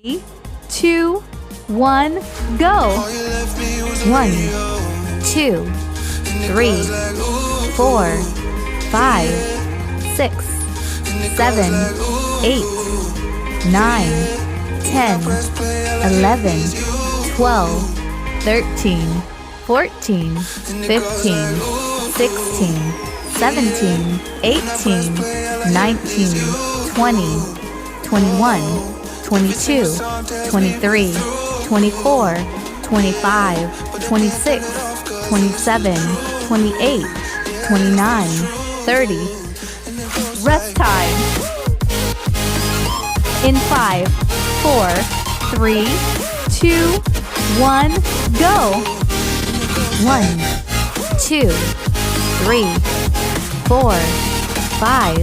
2, 1, go. 1, 2, 3, 4, 5, 6, 7, 8, 9, 10, 11, 12, 13, 14, 15, 16, 17, 18, 19, 20, 21, 22, 23, 24, 25, 26, 27, 28, 29, 30. Rest time. In 5, 4, 3, 2, 1, go. 1, 2, 3, 4, 5,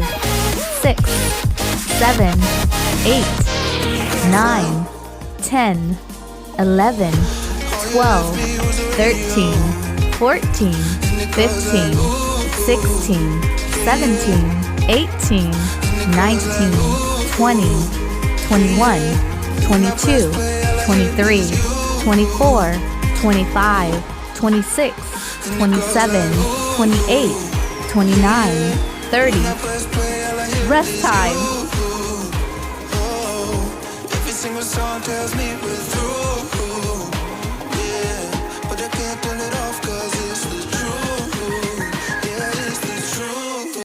6, 7, 8, 9, 10, 11, 12, 13, 14, 15, 16, 17, 18, 19, 20, 21, 22, 23, 24, 25, 26, 27, 28, 29, 30. Rest time. Every single song tells me we're through.